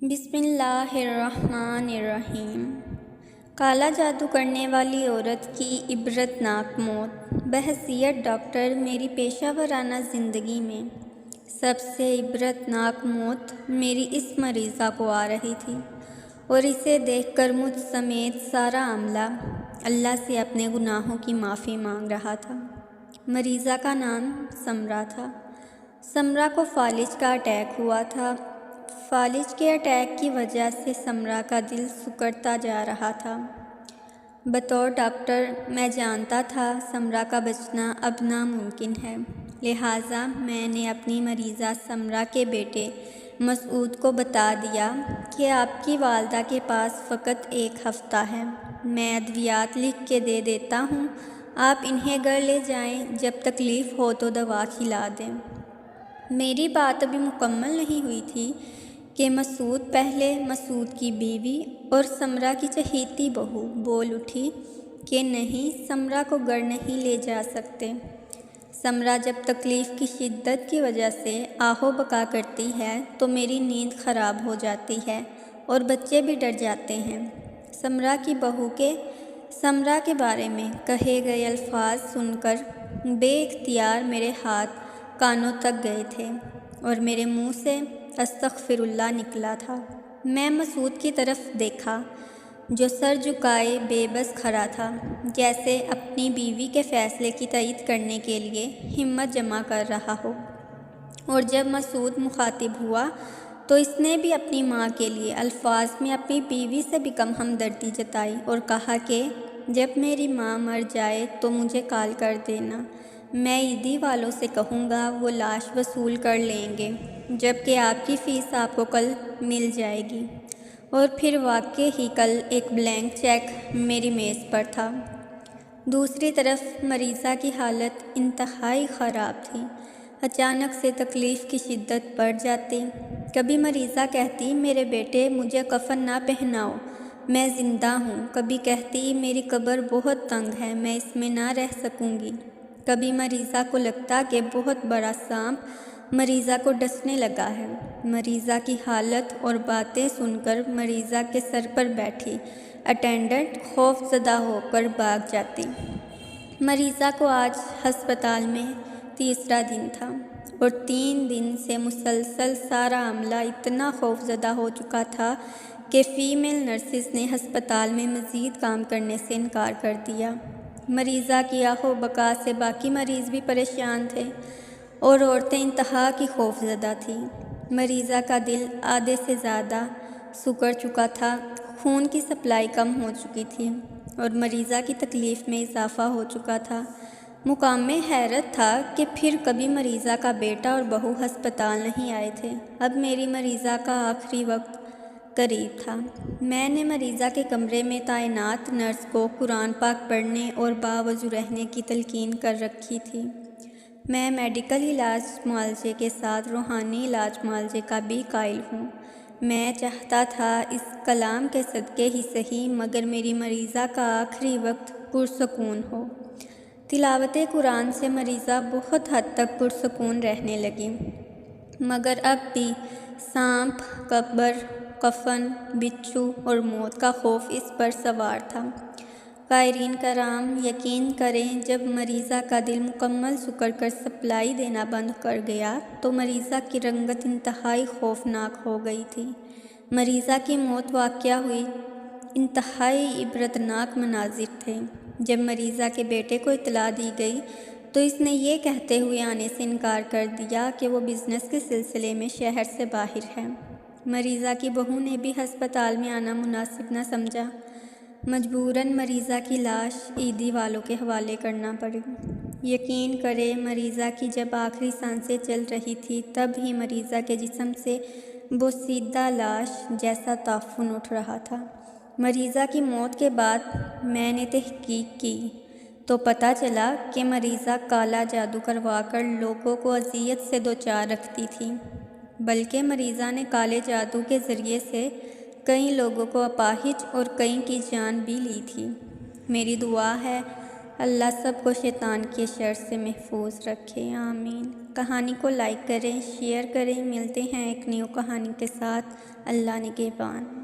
بسم اللہ الرحمن الرحیم۔ کالا جادو کرنے والی عورت کی عبرتناک موت۔ بحیثیت ڈاکٹر میری پیشہ ورانہ زندگی میں سب سے عبرتناک موت میری اس مریضہ کو آ رہی تھی، اور اسے دیکھ کر مجھ سمیت سارا عملہ اللہ سے اپنے گناہوں کی معافی مانگ رہا تھا۔ مریضہ کا نام سمرہ تھا۔ سمرہ کو فالج کا اٹیک ہوا تھا۔ فالج کے اٹیک کی وجہ سے سمرہ کا دل سکڑتا جا رہا تھا۔ بطور ڈاکٹر میں جانتا تھا سمرہ کا بچنا اب ناممکن ہے، لہٰذا میں نے اپنی مریضہ سمرہ کے بیٹے مسعود کو بتا دیا کہ آپ کی والدہ کے پاس فقط 1 ہفتہ ہے، میں ادویات لکھ کے دے دیتا ہوں، آپ انہیں گھر لے جائیں، جب تکلیف ہو تو دوا کھلا دیں۔ میری بات ابھی مکمل نہیں ہوئی تھی کہ مسعود کی بیوی اور سمرہ کی چہیتی بہو بول اٹھی کہ نہیں، سمرہ کو گھر نہیں لے جا سکتے۔ سمرہ جب تکلیف کی شدت کی وجہ سے آہو بکا کرتی ہے تو میری نیند خراب ہو جاتی ہے اور بچے بھی ڈر جاتے ہیں۔ سمرہ کی بہو کے سمرہ کے بارے میں کہے گئے الفاظ سن کر بے اختیار میرے ہاتھ کانوں تک گئے تھے اور میرے منہ سے استغفر اللہ نکلا تھا۔ میں مسعود کی طرف دیکھا جو سر جھکائے بے بس کھڑا تھا، جیسے اپنی بیوی کے فیصلے کی تائید کرنے کے لیے ہمت جمع کر رہا ہو، اور جب مسعود مخاطب ہوا تو اس نے بھی اپنی ماں کے لیے الفاظ میں اپنی بیوی سے بھی کم ہمدردی جتائی اور کہا کہ جب میری ماں مر جائے تو مجھے کال کر دینا، میں عیدی والوں سے کہوں گا وہ لاش وصول کر لیں گے، جبکہ آپ کی فیس آپ کو کل مل جائے گی۔ اور پھر واقعی ہی کل ایک بلینک چیک میری میز پر تھا۔ دوسری طرف مریضہ کی حالت انتہائی خراب تھی۔ اچانک سے تکلیف کی شدت بڑھ جاتی۔ کبھی مریضہ کہتی میرے بیٹے مجھے کفن نہ پہناؤ، میں زندہ ہوں۔ کبھی کہتی میری قبر بہت تنگ ہے، میں اس میں نہ رہ سکوں گی۔ کبھی مریضہ کو لگتا کہ بہت بڑا سانپ مریضہ کو ڈسنے لگا ہے۔ مریضہ کی حالت اور باتیں سن کر مریضہ کے سر پر بیٹھی اٹینڈنٹ خوف زدہ ہو کر بھاگ جاتی۔ مریضہ کو آج ہسپتال میں 3 دن تھا، اور 3 دن سے مسلسل سارا عملہ اتنا خوف زدہ ہو چکا تھا کہ فیمیل نرسز نے ہسپتال میں مزید کام کرنے سے انکار کر دیا۔ مریضہ کی آہو بکا سے باقی مریض بھی پریشان تھے، اور عورتیں انتہا کی خوف زدہ تھیں۔ مریضہ کا دل آدھے سے زیادہ سکڑ چکا تھا، خون کی سپلائی کم ہو چکی تھی، اور مریضہ کی تکلیف میں اضافہ ہو چکا تھا۔ مقام حیرت تھا کہ پھر کبھی مریضہ کا بیٹا اور بہو ہسپتال نہیں آئے تھے۔ اب میری مریضہ کا آخری وقت قریب تھا۔ میں نے مریضہ کے کمرے میں تعینات نرس کو قرآن پاک پڑھنے اور باوضو رہنے کی تلقین کر رکھی تھی۔ میں میڈیکل علاج معالجے کے ساتھ روحانی علاج معالجے کا بھی قائل ہوں۔ میں چاہتا تھا اس کلام کے صدقے ہی صحیح، مگر میری مریضہ کا آخری وقت پرسکون ہو۔ تلاوت قرآن سے مریضہ بہت حد تک پرسکون رہنے لگی، مگر اب بھی سانپ، قبر، کفن، بچھو اور موت کا خوف اس پر سوار تھا۔ قائرین کرام، یقین کریں جب مریضہ کا دل مکمل سکڑ کر سپلائی دینا بند کر گیا تو مریضہ کی رنگت انتہائی خوفناک ہو گئی تھی۔ مریضہ کی موت واقع ہوئی انتہائی عبرتناک مناظر تھے۔ جب مریضہ کے بیٹے کو اطلاع دی گئی تو اس نے یہ کہتے ہوئے آنے سے انکار کر دیا کہ وہ بزنس کے سلسلے میں شہر سے باہر ہے۔ مریضہ کی بہو نے بھی ہسپتال میں آنا مناسب نہ سمجھا۔ مجبوراً مریضہ کی لاش عیدی والوں کے حوالے کرنا پڑی۔ یقین کریں مریضہ کی جب آخری سانسیں چل رہی تھی تب ہی مریضہ کے جسم سے بوسیدہ لاش جیسا تعفن اٹھ رہا تھا۔ مریضہ کی موت کے بعد میں نے تحقیق کی تو پتہ چلا کہ مریضہ کالا جادو کروا کر لوگوں کو اذیت سے دوچار رکھتی تھی، بلکہ مریضہ نے کالے جادو کے ذریعے سے کئی لوگوں کو اپاہج اور کئی کی جان بھی لی تھی۔ میری دعا ہے اللہ سب کو شیطان کے شر سے محفوظ رکھے، آمین۔ کہانی کو لائک کریں، شیئر کریں۔ ملتے ہیں ایک نیو کہانی کے ساتھ۔ اللہ نگہبان۔